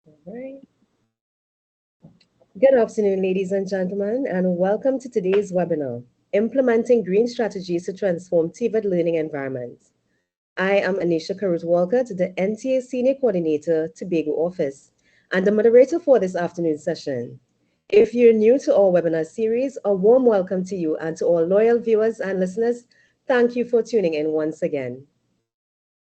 All right. Good afternoon, ladies and gentlemen, and welcome to today's webinar, Implementing Green Strategies to Transform TVET Learning Environments. I am Anisha Karut-Walker, the NTA Senior Coordinator, Tobago office, and the moderator for this afternoon session. If you're new to our webinar series, a warm welcome to you, and to all loyal viewers and listeners, thank you for tuning in once again.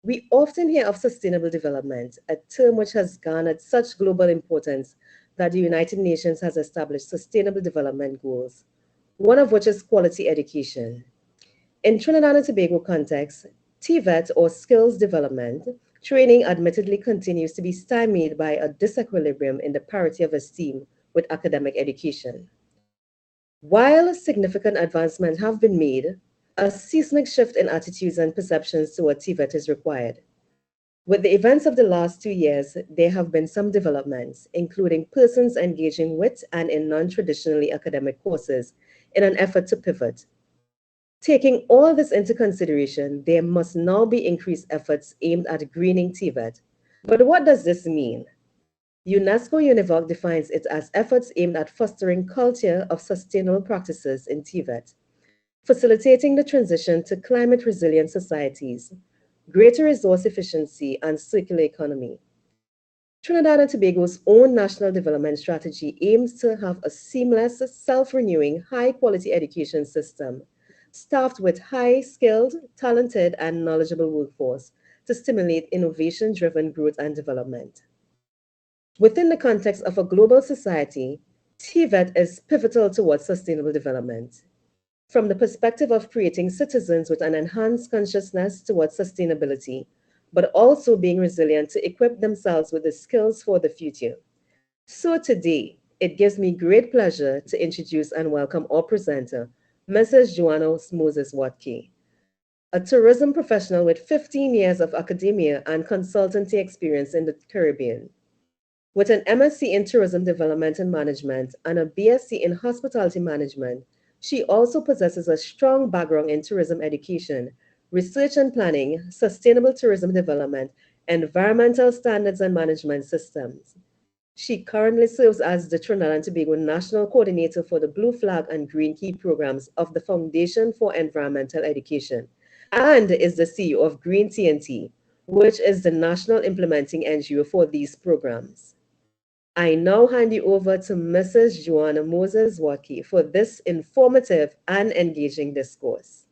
We often hear of sustainable development, a term which has garnered such global importance that the United Nations has established sustainable development goals, one of which is quality education. In Trinidad and Tobago context, TVET or skills development training admittedly continues to be stymied by a disequilibrium in the parity of esteem with academic education. While significant advancements have been made, a seismic shift in attitudes and perceptions toward TVET is required. With the events of the last 2 years, there have been some developments, including persons engaging with and in non-traditionally academic courses in an effort to pivot. Taking all this into consideration, there must now be increased efforts aimed at greening TVET. But what does this mean? UNESCO Univoc defines it as efforts aimed at fostering culture of sustainable practices in TVET, facilitating the transition to climate resilient societies, greater resource efficiency, and circular economy. Trinidad and Tobago's own national development strategy aims to have a seamless, self-renewing, high-quality education system, staffed with high-skilled, talented, and knowledgeable workforce to stimulate innovation-driven growth and development. Within the context of a global society, TVET is pivotal towards sustainable development. From the perspective of creating citizens with an enhanced consciousness towards sustainability, but also being resilient to equip themselves with the skills for the future. So today, it gives me great pleasure to introduce and welcome our presenter, Mrs. Joanna Moses-Wothke, a tourism professional with 15 years of academia and consultancy experience in the Caribbean. With an M.Sc in Tourism Development and Management and a B.Sc in Hospitality Management, she also possesses a strong background in tourism education, research and planning, sustainable tourism development, environmental standards and management systems. She currently serves as the Trinidad and Tobago National Coordinator for the Blue Flag and Green Key programs of the Foundation for Environmental Education and is the CEO of Green TNT, which is the national implementing NGO for these programs. I now hand you over to Mrs. Joanna Moses-Wothke for this informative and engaging discourse.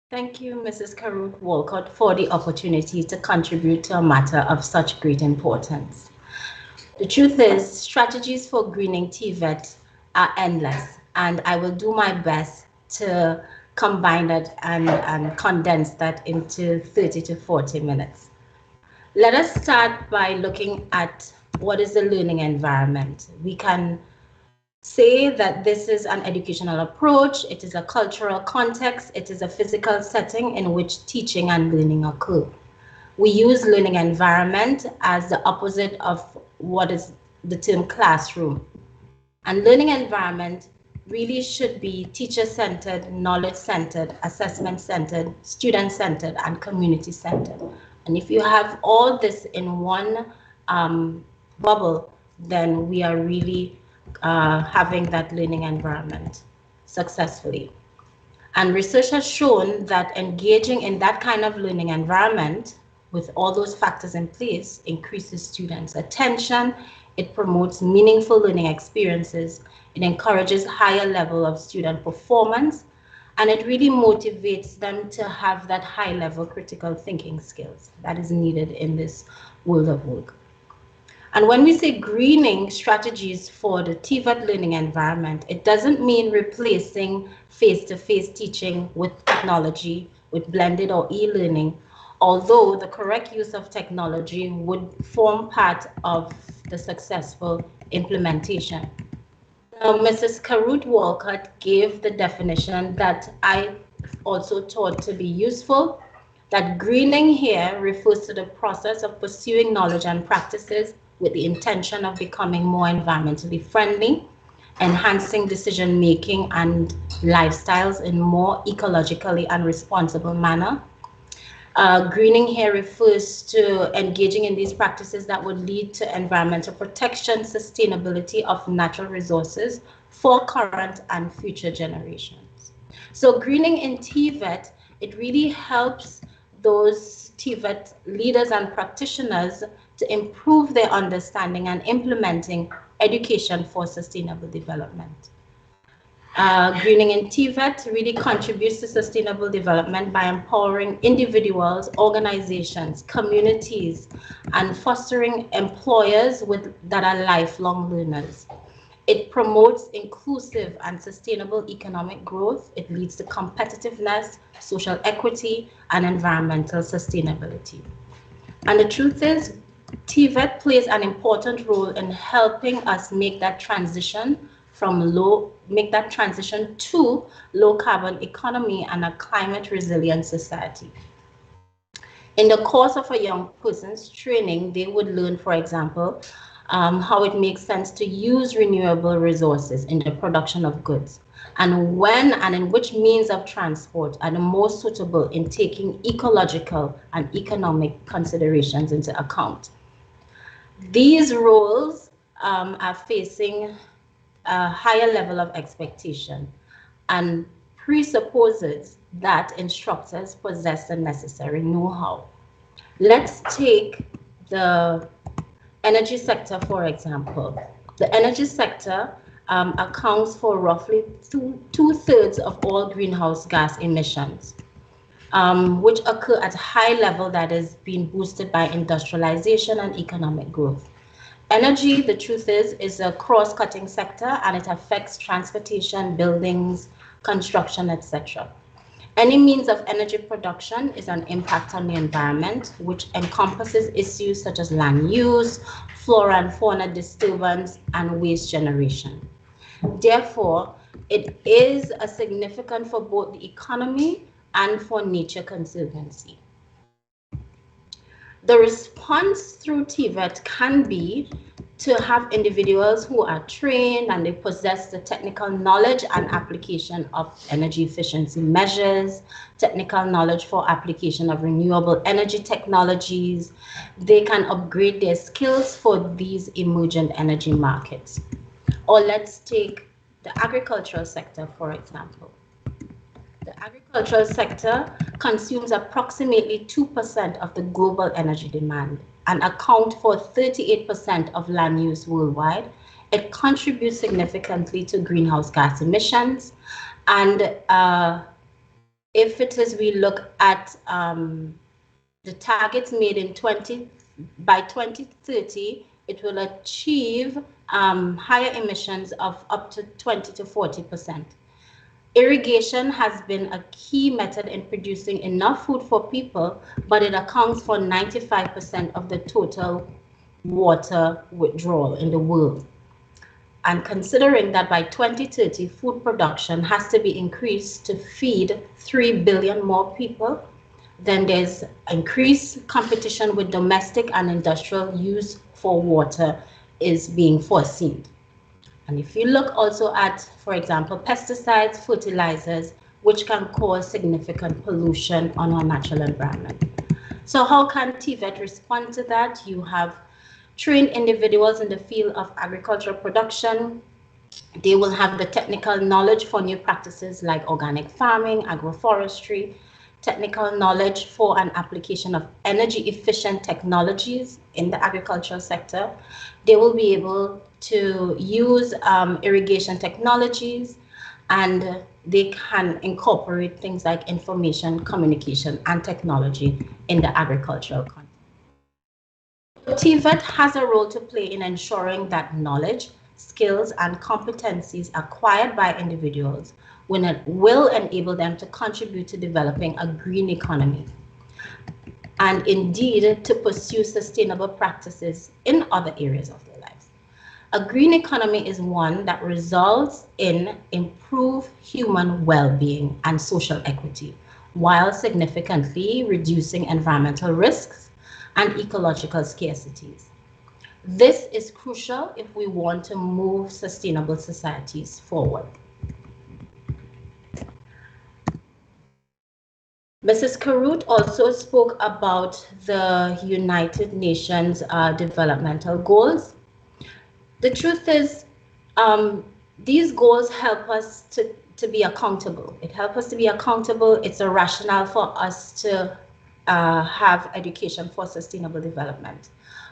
Thank you, Mrs. Karut Walcott, for the opportunity to contribute to a matter of such great importance. The truth is, strategies for greening TVET are endless, and I will do my best to combine that and condense that into 30 to 40 minutes. Let us start by looking at what is the learning environment. We can say that this is an educational approach, it is a cultural context, it is a physical setting in which teaching and learning occur. We use learning environment as the opposite of what is the term classroom. And learning environment really should be teacher-centered, knowledge-centered, assessment-centered, student-centered, and community-centered. And if you have all this in one bubble, then we are really having that learning environment successfully. And research has shown that engaging in that kind of learning environment with all those factors in place increases students' attention, it promotes meaningful learning experiences, it encourages higher level of student performance, and it really motivates them to have that high level critical thinking skills that is needed in this world of work. And when we say greening strategies for the TVET learning environment, it doesn't mean replacing face-to-face teaching with technology, with blended or e-learning, although the correct use of technology would form part of the successful implementation. Now, Mrs. Karut Walcott gave the definition that I also thought to be useful, that greening here refers to the process of pursuing knowledge and practices with the intention of becoming more environmentally friendly. enhancing decision-making and lifestyles in more ecologically and responsible manner. Greening here refers to engaging in these practices that would lead to environmental protection, sustainability of natural resources for current and future generations. So greening in TVET, it really helps those TVET leaders and practitioners to improve their understanding and implementing education for sustainable development. Greening in TVET really contributes to sustainable development by empowering individuals, organizations, communities, and fostering employers that are lifelong learners. It promotes inclusive and sustainable economic growth. It leads to competitiveness, social equity, and environmental sustainability. And the truth is, TVET plays an important role in helping us make that transition to low carbon economy and a climate resilient society. In the course of a young person's training, they would learn, for example, how it makes sense to use renewable resources in the production of goods, and when and in which means of transport are the most suitable in taking ecological and economic considerations into account. These roles are facing a higher level of expectation and presupposes that instructors possess the necessary know-how. Let's take the energy sector, for example. The energy sector accounts for roughly two-thirds of all greenhouse gas emissions, which occur at a high level that is being boosted by industrialization and economic growth. Energy, the truth is a cross-cutting sector, and it affects transportation, buildings, construction, etc. Any means of energy production is an impact on the environment, which encompasses issues such as land use, flora and fauna disturbance, and waste generation. Therefore, it is a significant for both the economy and for nature conservancy. The response through TVET can be to have individuals who are trained and they possess the technical knowledge and application of energy efficiency measures, technical knowledge for application of renewable energy technologies. They can upgrade their skills for these emergent energy markets. Or let's take the agricultural sector, for example. The agricultural sector consumes approximately 2% of the global energy demand and accounts for 38% of land use worldwide. It contributes significantly to greenhouse gas emissions. And if it is, we look at the targets made by 2030, it will achieve higher emissions of up to 20 to 40%. Irrigation has been a key method in producing enough food for people, but it accounts for 95% of the total water withdrawal in the world. And considering that by 2030, food production has to be increased to feed 3 billion more people, then there's increased competition with domestic and industrial use for water is being foreseen. And if you look also at, for example, pesticides, fertilizers, which can cause significant pollution on our natural environment. So how can TVET respond to that? You have trained individuals in the field of agricultural production. They will have the technical knowledge for new practices like organic farming, agroforestry, technical knowledge for an application of energy efficient technologies in the agricultural sector. They will be able to use irrigation technologies, and they can incorporate things like information, communication, and technology in the agricultural context. TVET has a role to play in ensuring that knowledge, skills, and competencies acquired by individuals will enable them to contribute to developing a green economy, and indeed to pursue sustainable practices in other areas of their lives. A green economy is one that results in improved human well-being and social equity, while significantly reducing environmental risks and ecological scarcities. This is crucial if we want to move sustainable societies forward. Mrs. Karut also spoke about the United Nations developmental goals. The truth is, these goals help us to be accountable. It helps us to be accountable. It's a rationale for us to have education for sustainable development.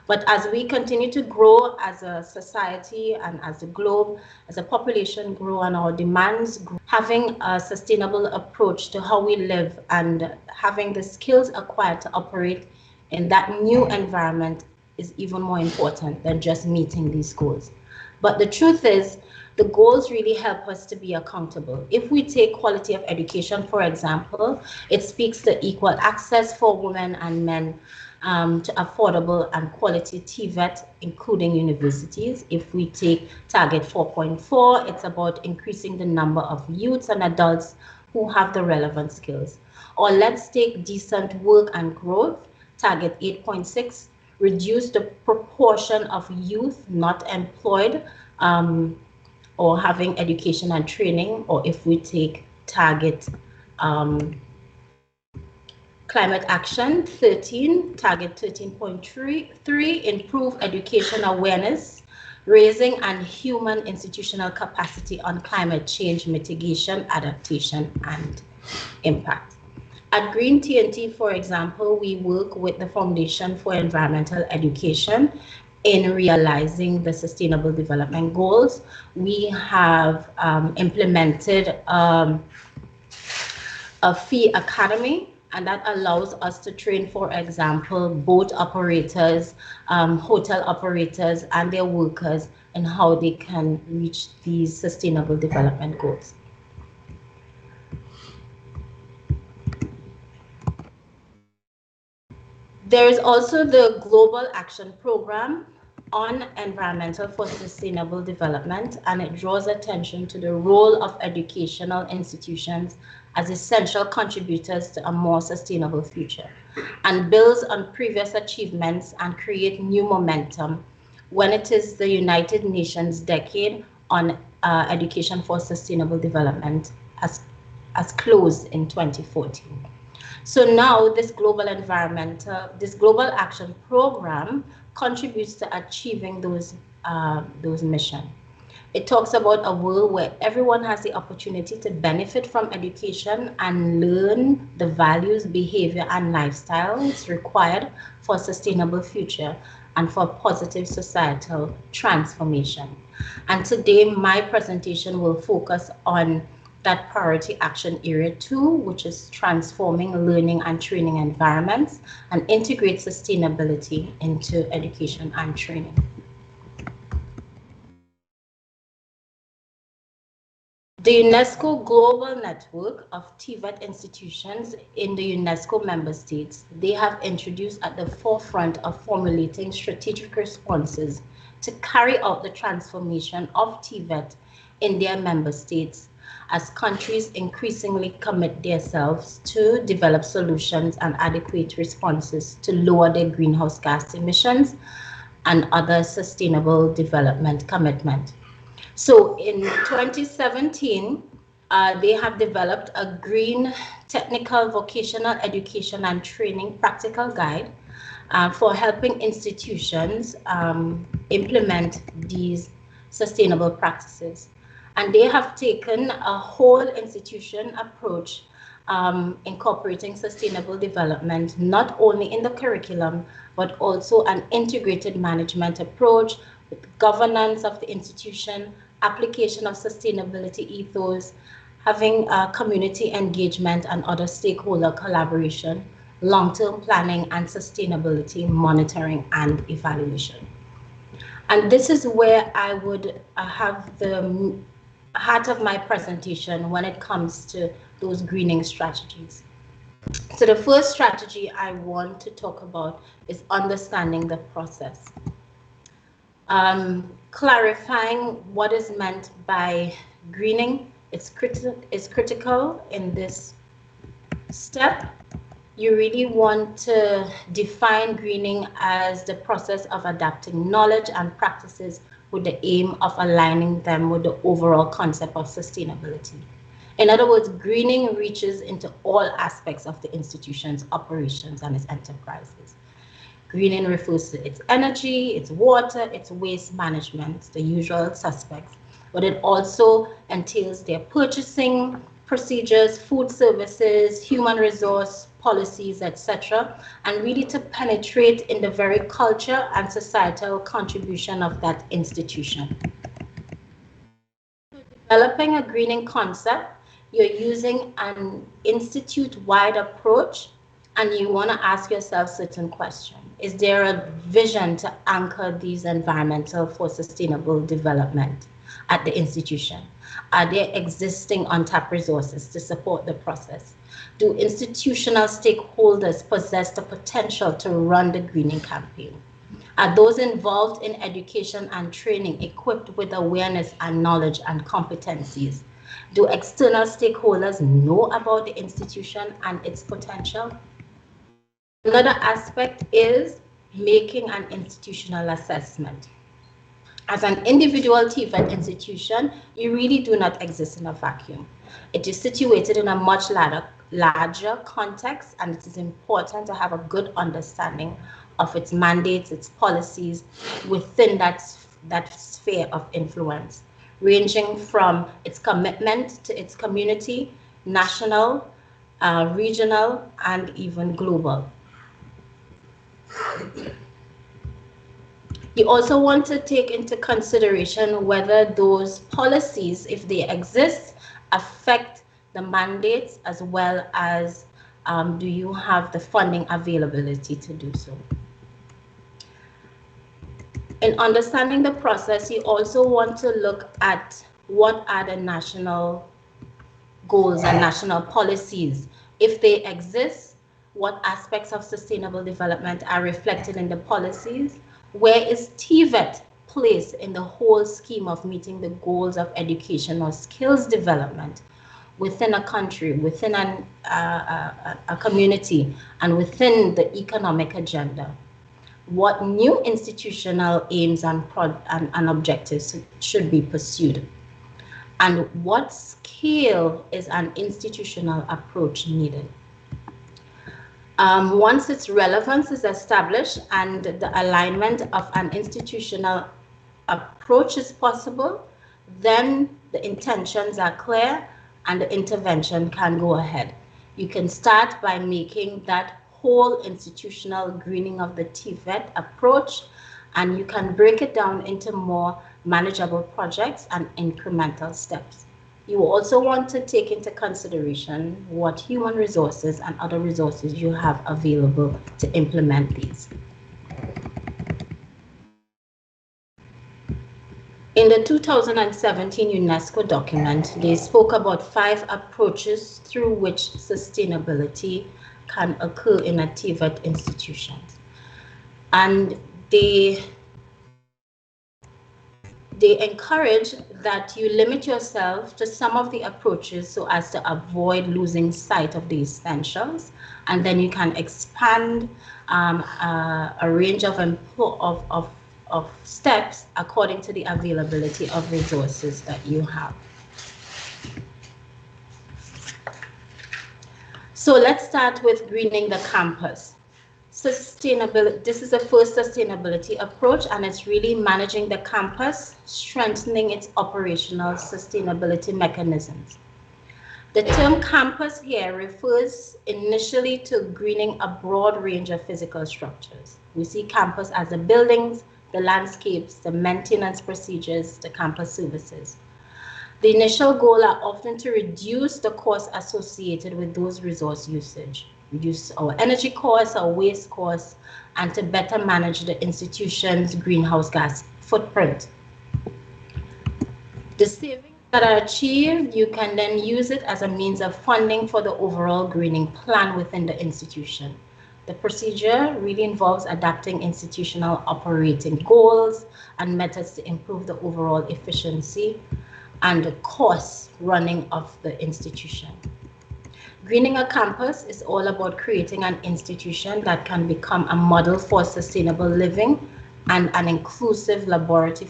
But as we continue to grow as a society and as a globe, as a population grow and our demands grow, having a sustainable approach to how we live and having the skills acquired to operate in that new environment is even more important than just meeting these goals. But the truth is, the goals really help us to be accountable. If we take quality of education, for example, it speaks to equal access for women and men to affordable and quality TVET, including universities. If we take target 4.4, it's about increasing the number of youths and adults who have the relevant skills. Or let's take decent work and growth, target 8.6, reduce the proportion of youth not employed or having education and training. Or if we take target climate action 13, target 13.3, improve education awareness, raising and human institutional capacity on climate change mitigation, adaptation, and impact. At Green TNT, for example, we work with the Foundation for Environmental Education in realizing the Sustainable Development Goals. We have implemented a fee academy, and that allows us to train, for example, boat operators, hotel operators, and their workers in how they can reach these Sustainable Development Goals. There is also the Global Action Program on Environmental for Sustainable Development, and it draws attention to the role of educational institutions as essential contributors to a more sustainable future, and builds on previous achievements and create new momentum when it is the United Nations Decade on Education for Sustainable Development as closed in 2014. So now this global action program contributes to achieving those missions. It talks about a world where everyone has the opportunity to benefit from education and learn the values, behavior, and lifestyles required for a sustainable future and for positive societal transformation. And today my presentation will focus on that priority action area 2, which is transforming learning and training environments and integrate sustainability into education and training. The UNESCO Global Network of TVET institutions in the UNESCO member states, they have introduced at the forefront of formulating strategic responses to carry out the transformation of TVET in their member states as countries increasingly commit themselves to develop solutions and adequate responses to lower their greenhouse gas emissions and other sustainable development commitment. So in 2017, they have developed a green technical vocational education and training practical guide for helping institutions implement these sustainable practices. And they have taken a whole institution approach incorporating sustainable development, not only in the curriculum, but also an integrated management approach with governance of the institution, application of sustainability ethos, having community engagement and other stakeholder collaboration, long-term planning and sustainability monitoring and evaluation. And this is where I would have the heart of my presentation when it comes to those greening strategies. So the first strategy I want to talk about is understanding the process. Clarifying what is meant by greening is critical in this step. you really want to define greening as the process of adapting knowledge and practices with the aim of aligning them with the overall concept of sustainability. In other words, greening reaches into all aspects of the institution's operations and its enterprises. Greening refers to its energy, its water, its waste management, the usual suspects, but it also entails their purchasing procedures, food services, human resource policies, etc., and really to penetrate in the very culture and societal contribution of that institution. Developing a greening concept, you're using an institute-wide approach, and you want to ask yourself certain questions. Is there a vision to anchor these environmental for sustainable development at the institution? Are there existing untapped resources to support the process? Do institutional stakeholders possess the potential to run the greening campaign? Are those involved in education and training equipped with awareness and knowledge and competencies? Do external stakeholders know about the institution and its potential? Another aspect is making an institutional assessment. As an individual TVET institution, you really do not exist in a vacuum. It is situated in a much larger context, and it is important to have a good understanding of its mandates, its policies within that sphere of influence, ranging from its commitment to its community, national, regional, and even global. You also want to take into consideration whether those policies, if they exist, affect the mandates, as well as do you have the funding availability to do so. In understanding the process, you also want to look at what are the national goals and national policies. If they exist, what aspects of sustainable development are reflected in the policies? Where is TVET placed in the whole scheme of meeting the goals of education or skills development within a country, within a community, and within the economic agenda? What new institutional aims and objectives should be pursued? And what scale is an institutional approach needed? Once its relevance is established and the alignment of an institutional approach is possible, then the intentions are clear and the intervention can go ahead. You can start by making that whole institutional greening of the TVET approach, and you can break it down into more manageable projects and incremental steps. You also want to take into consideration what human resources and other resources you have available to implement these. In the 2017 UNESCO document, they spoke about 5 approaches through which sustainability can occur in a TVET institution. And they encourage that you limit yourself to some of the approaches so as to avoid losing sight of the essentials, and then you can expand a range of steps according to the availability of resources that you have. So let's start with greening the campus. Sustainability, this is the first sustainability approach, and it's really managing the campus, strengthening its operational sustainability mechanisms. The term campus here refers initially to greening a broad range of physical structures. We see campus as the buildings, the landscapes, the maintenance procedures, the campus services. The initial goal are often to reduce the costs associated with those resource usage, reduce our energy costs, our waste costs, and to better manage the institution's greenhouse gas footprint. The savings that are achieved, you can then use it as a means of funding for the overall greening plan within the institution. The procedure really involves adapting institutional operating goals and methods to improve the overall efficiency and the cost running of the institution. Greening a campus is all about creating an institution that can become a model for sustainable living and an inclusive laboratory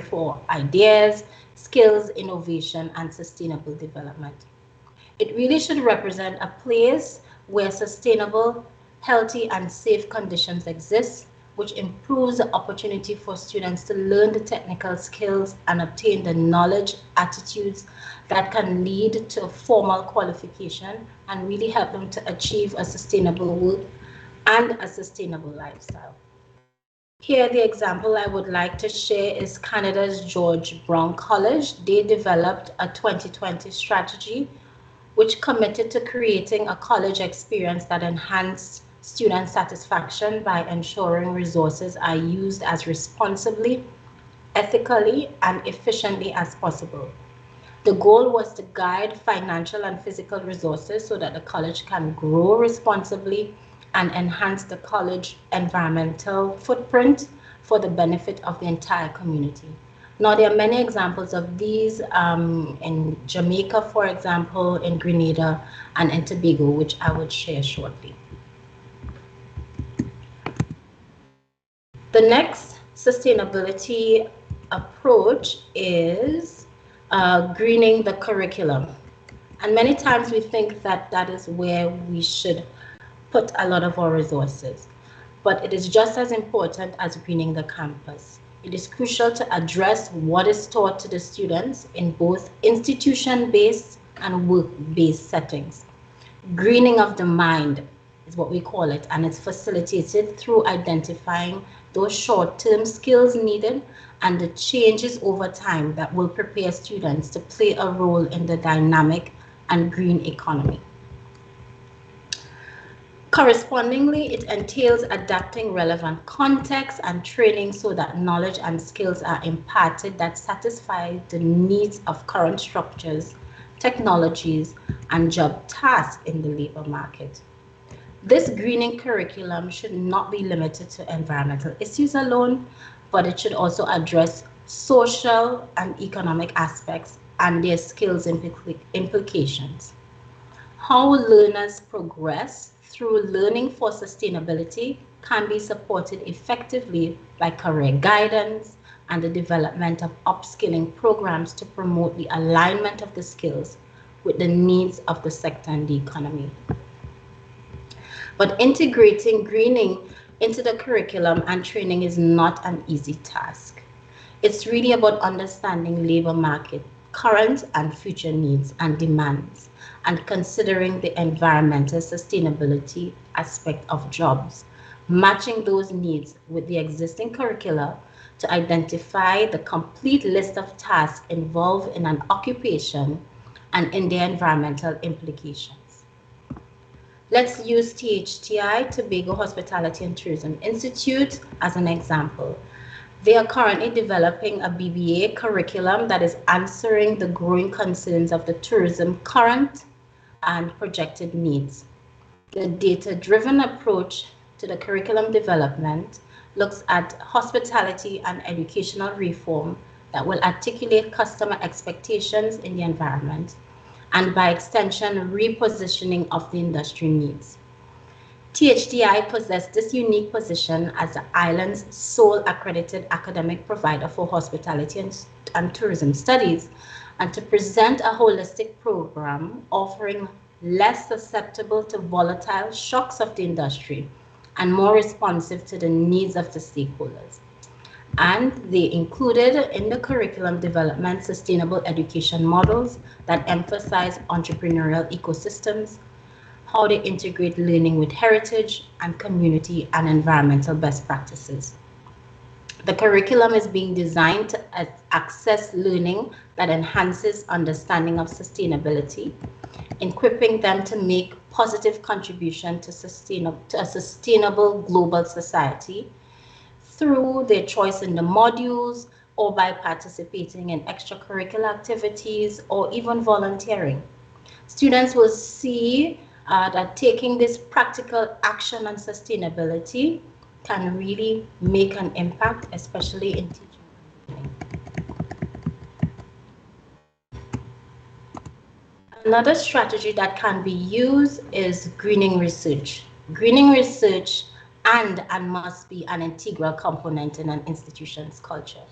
for ideas, skills, innovation, and sustainable development. It really should represent a place where sustainable, healthy, and safe conditions exist, which improves the opportunity for students to learn the technical skills and obtain the knowledge, attitudes that can lead to a formal qualification and really help them to achieve a sustainable work and a sustainable lifestyle. Here, the example I would like to share is Canada's George Brown College. They developed a 2020 strategy which committed to creating a college experience that enhanced student satisfaction by ensuring resources are used as responsibly, ethically, and efficiently as possible. The goal was to guide financial and physical resources so that the college can grow responsibly and enhance the college environmental footprint for the benefit of the entire community. Now, there are many examples of these in Jamaica, for example, in Grenada, and in Tobago, which I would share shortly. The next sustainability approach is greening the curriculum. And many times we think that that is where we should put a lot of our resources, but it is just as important as greening the campus. It is crucial to address what is taught to the students in both institution-based and work-based settings. Greening of the mind is what we call it, and it's facilitated through identifying those short-term skills needed and the changes over time that will prepare students to play a role in the dynamic and green economy. Correspondingly, it entails adapting relevant context and training so that knowledge and skills are imparted that satisfy the needs of current structures, technologies, and job tasks in the labor market. This greening curriculum should not be limited to environmental issues alone, but it should also address social and economic aspects and their skills implications. How learners progress through learning for sustainability can be supported effectively by career guidance and the development of upskilling programs to promote the alignment of the skills with the needs of the sector and the economy. But integrating greening into the curriculum and training is not an easy task. It's really about understanding labor market current and future needs and demands, and considering the environmental sustainability aspect of jobs, matching those needs with the existing curricula to identify the complete list of tasks involved in an occupation and in their environmental implications. Let's use THTI, Tobago Hospitality and Tourism Institute, as an example. They are currently developing a BBA curriculum that is answering the growing concerns of the tourism current and projected needs. The data-driven approach to the curriculum development looks at hospitality and educational reform that will articulate customer expectations in the environment and, by extension, repositioning of the industry needs. THDI possessed this unique position as the island's sole accredited academic provider for hospitality and tourism studies, and to present a holistic program offering less susceptible to volatile shocks of the industry and more responsive to the needs of the stakeholders. And they included in the curriculum development sustainable education models that emphasize entrepreneurial ecosystems, how they integrate learning with heritage and community and environmental best practices. The curriculum is being designed to access learning that enhances understanding of sustainability, equipping them to make positive contribution to a sustainable global society through their choice in the modules or by participating in extracurricular activities or even volunteering. Students will see that taking this practical action on sustainability can really make an impact, especially in teaching and learning. Another strategy that can be used is greening research. Greening research and must be an integral component in an institution's culture.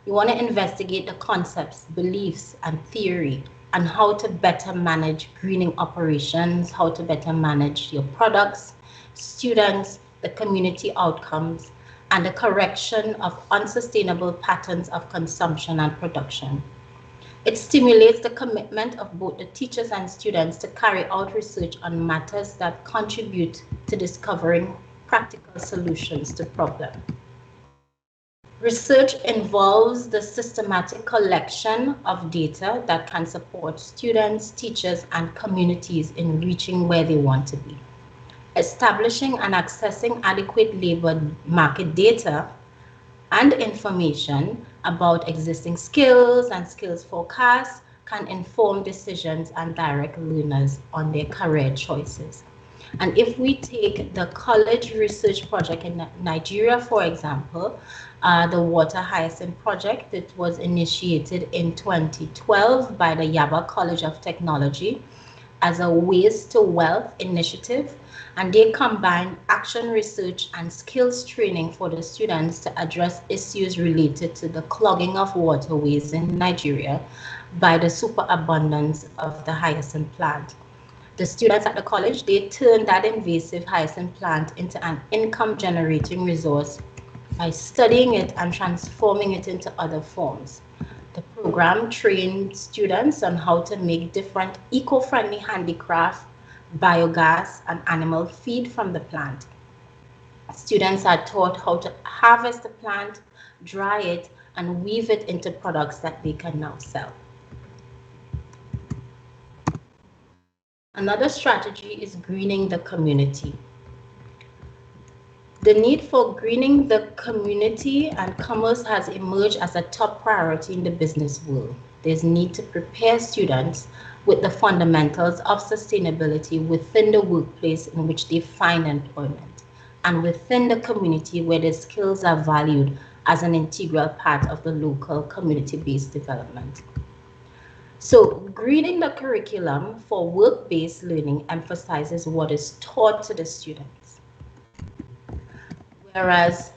You want to investigate the concepts, beliefs, and theory and how to better manage greening operations, how to better manage your products, students, the community outcomes, and the correction of unsustainable patterns of consumption and production. It stimulates the commitment of both the teachers and students to carry out research on matters that contribute to discovering practical solutions to problems. Research involves the systematic collection of data that can support students, teachers, and communities in reaching where they want to be. Establishing and accessing adequate labor market data and information about existing skills and skills forecasts can inform decisions and direct learners on their career choices. And if we take the college research project in Nigeria, for example, the Water Hyacinth project, it was initiated in 2012 by the Yaba College of Technology as a Waste to Wealth initiative, and they combine action research and skills training for the students to address issues related to the clogging of waterways in Nigeria by the superabundance of the hyacinth plant. The students at the college, they turned that invasive hyacinth plant into an income generating resource by studying it and transforming it into other forms. The program trained students on how to make different eco-friendly handicraft, biogas, and animal feed from the plant. Students are taught how to harvest the plant, dry it, and weave it into products that they can now sell. Another strategy is greening the community. The need for greening the community and commerce has emerged as a top priority in the business world. There's need to prepare students with the fundamentals of sustainability within the workplace in which they find employment and within the community where their skills are valued as an integral part of the local community-based development. So, greening the curriculum for work-based learning emphasizes what is taught to the students, whereas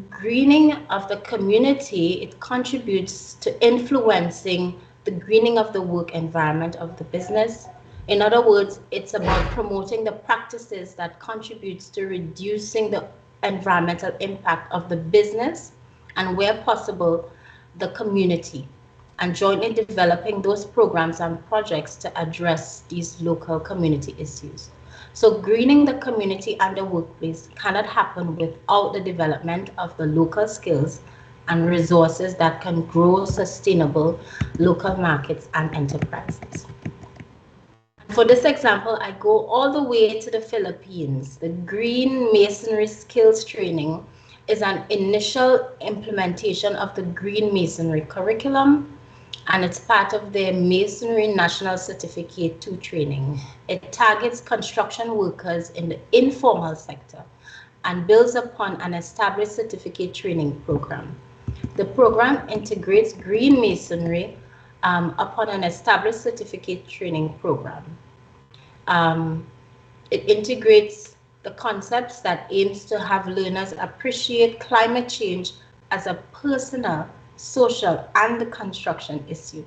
greening of the community, it contributes to influencing the greening of the work environment of the business. In other words, it's about promoting the practices that contributes to reducing the environmental impact of the business and, where possible, the community, and jointly developing those programs and projects to address these local community issues. So greening the community and the workplace cannot happen without the development of the local skills and resources that can grow sustainable local markets and enterprises. For this example, I go all the way to the Philippines. The Green Masonry Skills Training is an initial implementation of the Green Masonry curriculum, and it's part of the Masonry National Certificate 2 training. It targets construction workers in the informal sector and builds upon an established certificate training program. The program integrates green masonry upon an established certificate training program. It integrates the concepts that aims to have learners appreciate climate change as a personal, social, and the construction issue,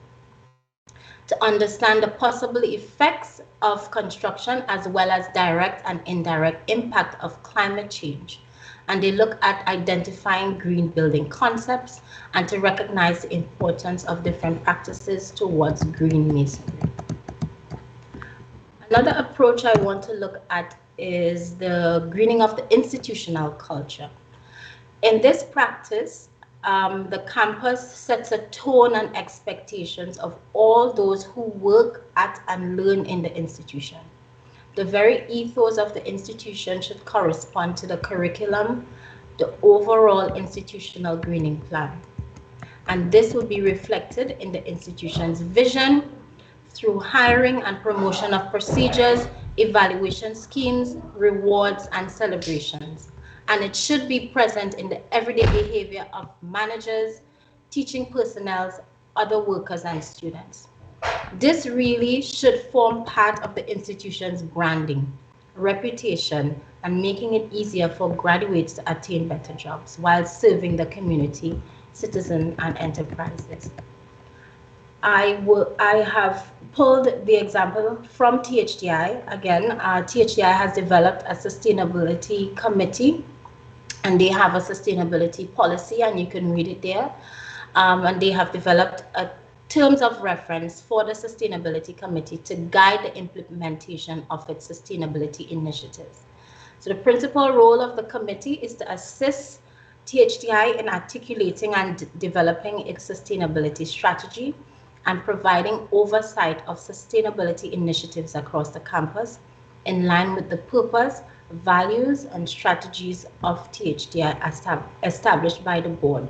to understand the possible effects of construction as well as direct and indirect impact of climate change. And they look at identifying green building concepts and to recognize the importance of different practices towards green masonry. Another approach I want to look at is the greening of the institutional culture. In this practice, the campus sets a tone and expectations of all those who work at and learn in the institution. The very ethos of the institution should correspond to the curriculum, the overall institutional greening plan. And this will be reflected in the institution's vision through hiring and promotion of procedures, evaluation schemes, rewards, and celebrations. And it should be present in the everyday behavior of managers, teaching personnel, other workers, and students. This really should form part of the institution's branding, reputation, and making it easier for graduates to attain better jobs while serving the community, citizens, and enterprises. I have pulled the example from THDI. Again, THDI has developed a sustainability committee, and they have a sustainability policy, and you can read it there. And they have developed a terms of reference for the sustainability committee to guide the implementation of its sustainability initiatives. So the principal role of the committee is to assist THDI in articulating and developing its sustainability strategy and providing oversight of sustainability initiatives across the campus in line with the purpose, values, and strategies of THDI established by the board.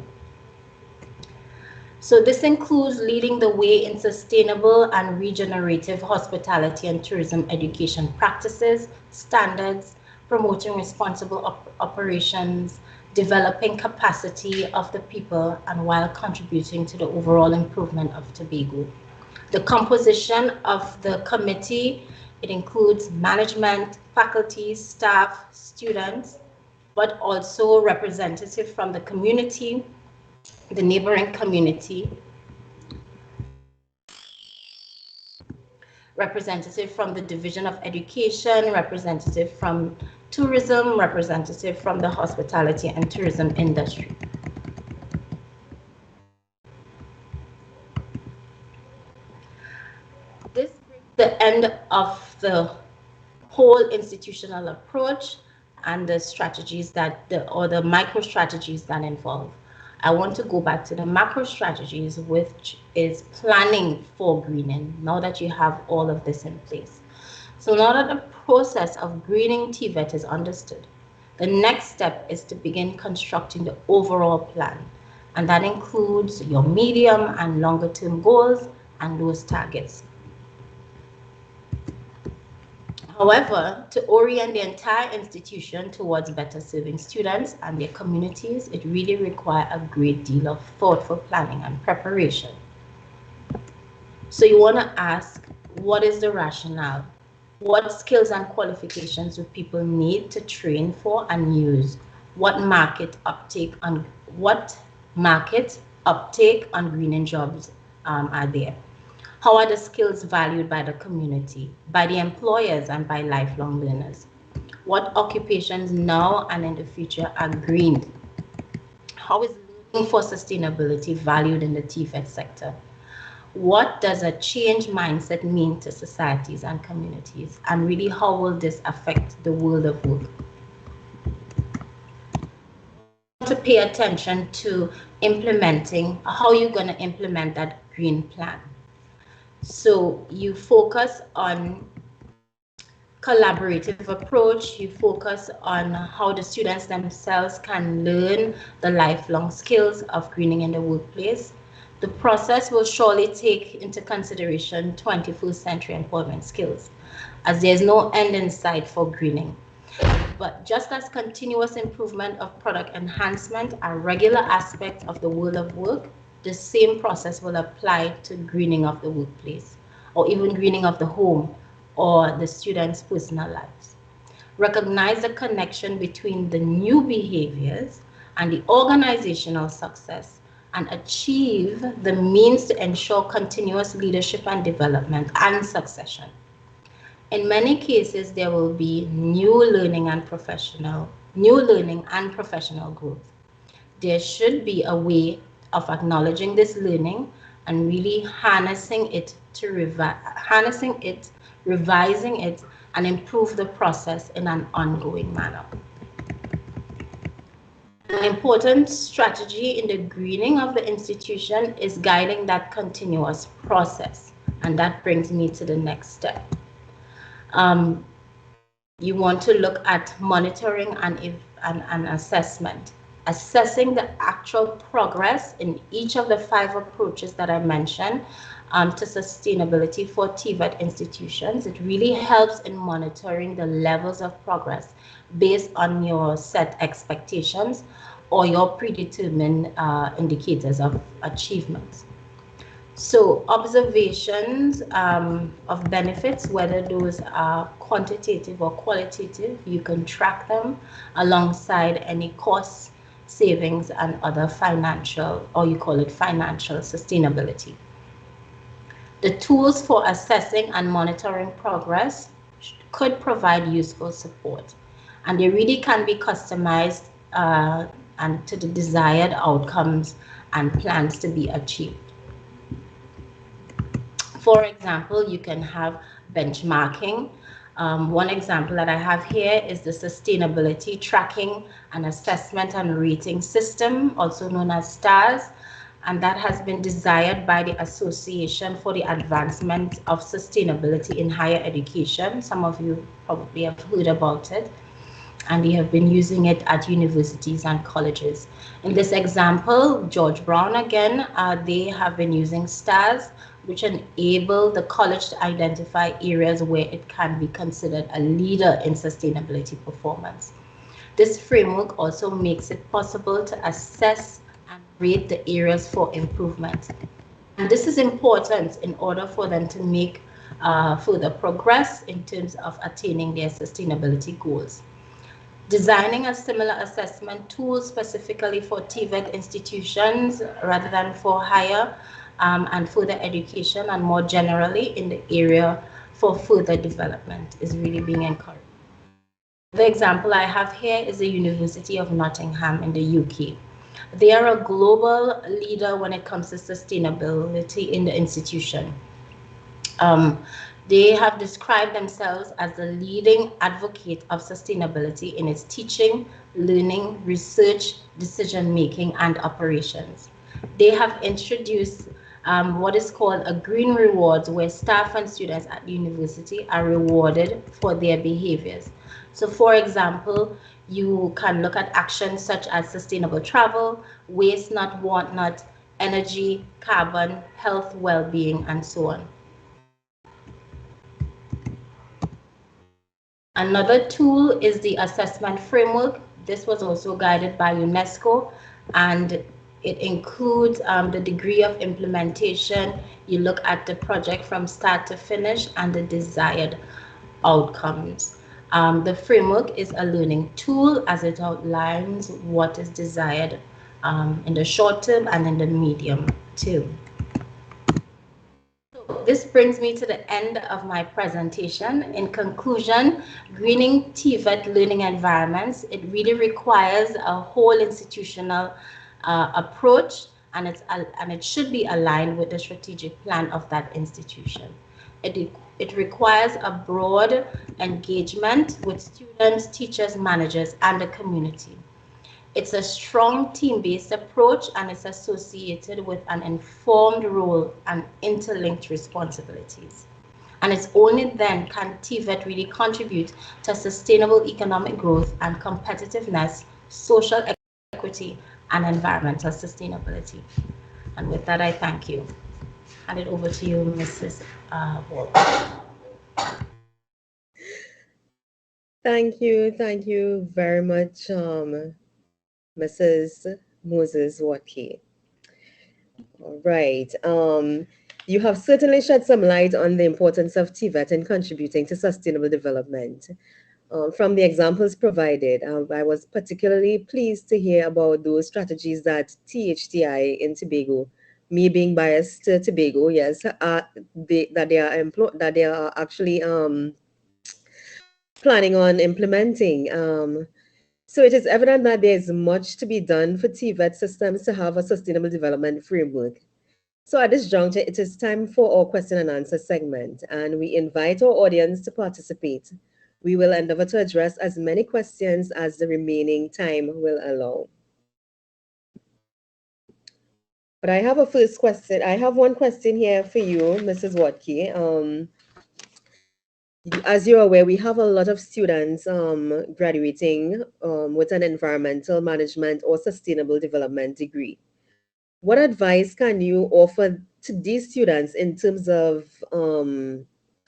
So this includes leading the way in sustainable and regenerative hospitality and tourism education practices, standards, promoting responsible operations, developing capacity of the people, and while contributing to the overall improvement of Tobago. The composition of the committee, it includes management, faculty, staff, students, but also representatives from the community, the neighboring community, representative from the Division of Education, representative from tourism, representative from the hospitality and tourism industry. This brings the end of the whole institutional approach and the strategies that the micro strategies that involve. I want to go back to the macro strategies, which is planning for greening, now that you have all of this in place. So now that the process of greening TVET is understood, the next step is to begin constructing the overall plan. And that includes your medium and longer term goals and those targets. However, to orient the entire institution towards better serving students and their communities, it really requires a great deal of thoughtful planning and preparation. So you want to ask, what is the rationale? What skills and qualifications do people need to train for and use? What market uptake on greening jobs are there? How are the skills valued by the community, by the employers, and by lifelong learners? What occupations now and in the future are greened? How is learning for sustainability valued in the TVET sector? What does a change mindset mean to societies and communities? And really, how will this affect the world of work? To pay attention to implementing, how you're going to implement that green plan. So you focus on collaborative approach, you focus on how the students themselves can learn the lifelong skills of greening in the workplace. The process will surely take into consideration 21st century employment skills, as there's no end in sight for greening. But just as continuous improvement of product enhancement are regular aspects of the world of work, the same process will apply to greening of the workplace, or even greening of the home or the students' personal lives. Recognize the connection between the new behaviors and the organizational success, and achieve the means to ensure continuous leadership and development and succession. In many cases, there will be new learning and professional growth. There should be a way of acknowledging this learning and really harnessing it, revising it, and improve the process in an ongoing manner. An important strategy in the greening of the institution is guiding that continuous process. And that brings me to the next step. You want to look at monitoring and assessment. Assessing the actual progress in each of the 5 approaches that I mentioned to sustainability for TVET institutions. It really helps in monitoring the levels of progress based on your set expectations or your predetermined indicators of achievements. So observations of benefits, whether those are quantitative or qualitative, you can track them alongside any cost savings and other financial, or you call it financial sustainability. The tools for assessing and monitoring progress could provide useful support, and they really can be customized and to the desired outcomes and plans to be achieved. For example, you can have benchmarking. One example that I have here is the Sustainability Tracking and Assessment and Rating System, also known as STARS, and that has been desired by the Association for the Advancement of Sustainability in Higher Education. Some of you probably have heard about it, and they have been using it at universities and colleges. In this example, George Brown again, they have been using STARS, which enable the college to identify areas where it can be considered a leader in sustainability performance. This framework also makes it possible to assess and rate the areas for improvement. And this is important in order for them to make further progress in terms of attaining their sustainability goals. Designing a similar assessment tool specifically for TVET institutions rather than for higher and further education, and more generally in the area for further development, is really being encouraged. The example I have here is the University of Nottingham in the UK. They are a global leader when it comes to sustainability in the institution. They have described themselves as the leading advocate of sustainability in its teaching, learning, research, decision-making, and operations. They have introduced what is called a green rewards, where staff and students at the university are rewarded for their behaviors. So for example, you can look at actions such as sustainable travel, waste not, want not, energy, carbon, health, well-being, and so on. Another tool is the assessment framework. This was also guided by UNESCO, and it includes the degree of implementation. You look at the project from start to finish and the desired outcomes. The framework is a learning tool as it outlines what is desired in the short term and in the medium term. This brings me to the end of my presentation. In conclusion, greening TVET learning environments, it really requires a whole institutional approach, and it should be aligned with the strategic plan of that institution. It requires a broad engagement with students, teachers, managers, and the community. It's a strong team-based approach, and it's associated with an informed role and interlinked responsibilities. And it's only then can TVET really contribute to sustainable economic growth and competitiveness, social equity, and environmental sustainability. And with that, I thank you. Hand it over to you, Mrs. Wothke. Thank you very much, Mrs. Moses-Wothke. All right. You have certainly shed some light on the importance of TVET in contributing to sustainable development. From the examples provided, I was particularly pleased to hear about those strategies that THTI in Tobago, me being biased to Tobago, yes, that they are actually planning on implementing. So it is evident that there is much to be done for TVET systems to have a sustainable development framework. So at this juncture, it is time for our question and answer segment, and we invite our audience to participate. We will endeavor to address as many questions as the remaining time will allow. But I have a first question. I have one question here for you, Mrs. Wothke. As you're aware, we have a lot of students graduating with an environmental management or sustainable development degree. What advice can you offer to these students in terms of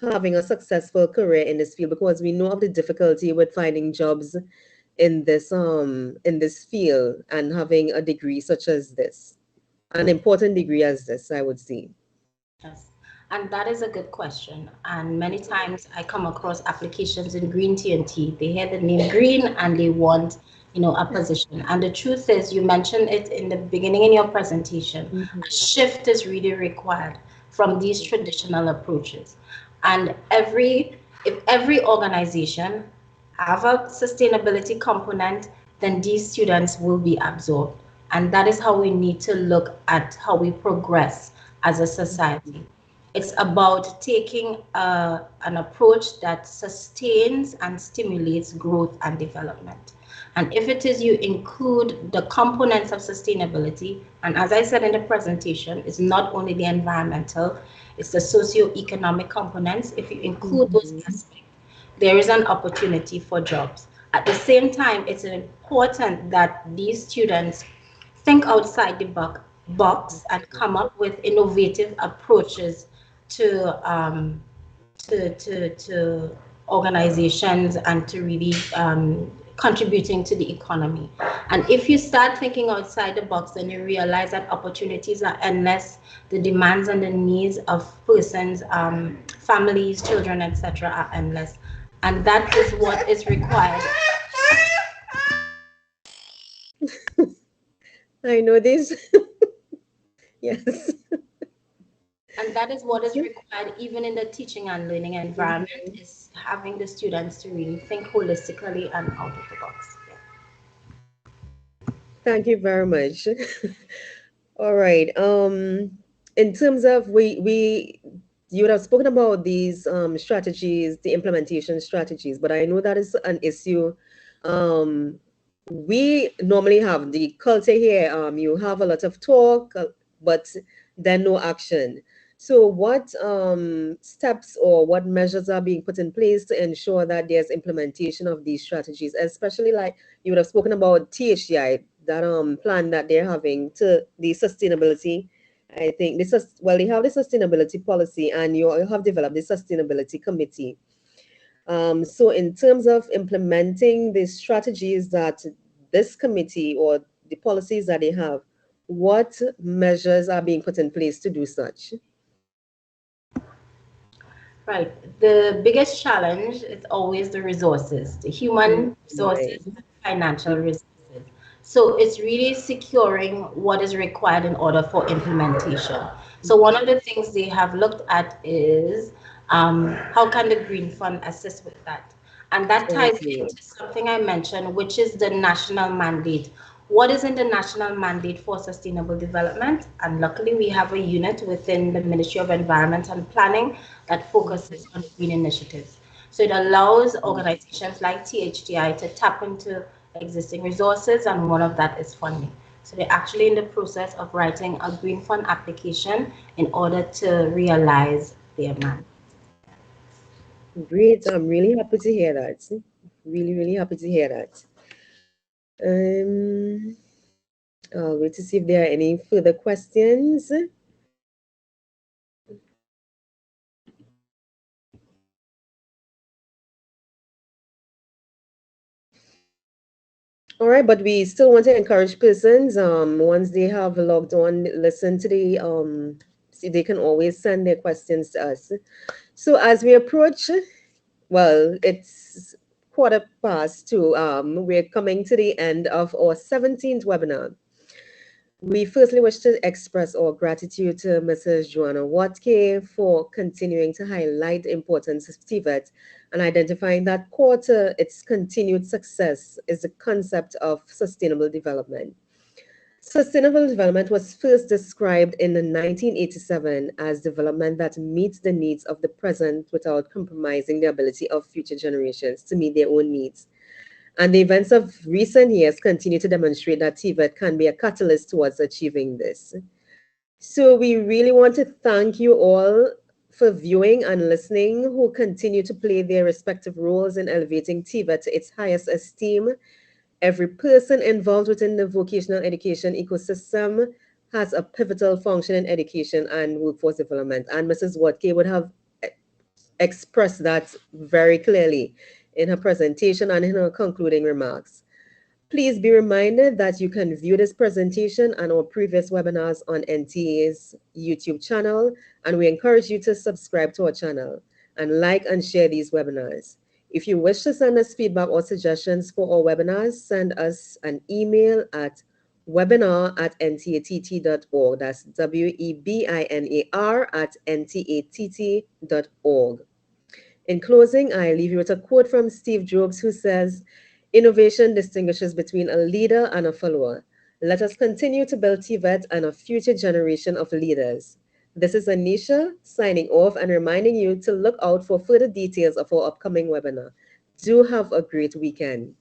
having a successful career in this field? Because we know of the difficulty with finding jobs in this field, and having a degree such as this, an important degree as this, I would say. Yes, and that is a good question. And many times I come across applications in green TNT. They hear the name green and they want, a position. And the truth is, you mentioned it in the beginning in your presentation, a shift is really required from these traditional approaches. And if every organization have a sustainability component, then these students will be absorbed. And that is how we need to look at how we progress as a society. It's about taking an approach that sustains and stimulates growth and development. And if it is you include the components of sustainability, and as I said in the presentation, it's not only the environmental, it's the socio-economic components. If you include those aspects, there is an opportunity for jobs. At the same time, it's important that these students think outside the box and come up with innovative approaches to to organizations and to really contributing to the economy. And if you start thinking outside the box, then you realize that opportunities are endless. The demands and the needs of persons, families, children, etc., are endless, and that is what is required. I know this. Yes. And that is what is required even in the teaching and learning environment, is having the students to really think holistically and out of the box. Yeah. Thank you very much. All right. In terms of you would have spoken about these strategies, the implementation strategies, but I know that is an issue. Um, we normally have the culture here. You have a lot of talk, but then no action. So, what steps or what measures are being put in place to ensure that there's implementation of these strategies, especially like you would have spoken about THDI, that plan that they're having to the sustainability. I think this is well, they have the sustainability policy, and you have developed the sustainability committee. So, in terms of implementing the strategies that this committee or the policies that they have, what measures are being put in place to do such? Right. The biggest challenge is always the resources, the human Right. resources, and financial resources. So it's really securing what is required in order for implementation. So one of the things they have looked at is how can the Green Fund assist with that? And that ties Okay. into something I mentioned, which is the national mandate. What is in the national mandate for sustainable development? And luckily, we have a unit within the Ministry of Environment and Planning that focuses on green initiatives. So it allows organizations like THDI to tap into existing resources, and one of that is funding. So they're actually in the process of writing a green fund application in order to realize their mandate. Great. I'm really happy to hear that. Really, really happy to hear that. Um, I'll wait to see if there are any further questions. All right, but we still want to encourage persons, once they have logged on, listen to the see, they can always send their questions to us. So as we approach, well, it's 2:15. We're coming to the end of our 17th webinar. We firstly wish to express our gratitude to Mrs. Joanna Wothke for continuing to highlight the importance of TVET and identifying that core to its continued success is the concept of sustainable development. Sustainable development was first described in 1987 as development that meets the needs of the present without compromising the ability of future generations to meet their own needs. And the events of recent years continue to demonstrate that TVET can be a catalyst towards achieving this. So we really want to thank you all for viewing and listening, who continue to play their respective roles in elevating TVET to its highest esteem. Every person involved within the vocational education ecosystem has a pivotal function in education and workforce development. And Mrs. Wothke would have expressed that very clearly in her presentation and in her concluding remarks. Please be reminded that you can view this presentation and our previous webinars on NTA's YouTube channel, and we encourage you to subscribe to our channel and like and share these webinars. If you wish to send us feedback or suggestions for our webinars, send us an email at webinar@ntatt.org. That's webinar@ntatt.org. In closing, I leave you with a quote from Steve Jobs, who says, "Innovation distinguishes between a leader and a follower. Let us continue to build TVET and a future generation of leaders." This is Anisha signing off and reminding you to look out for further details of our upcoming webinar. Do have a great weekend.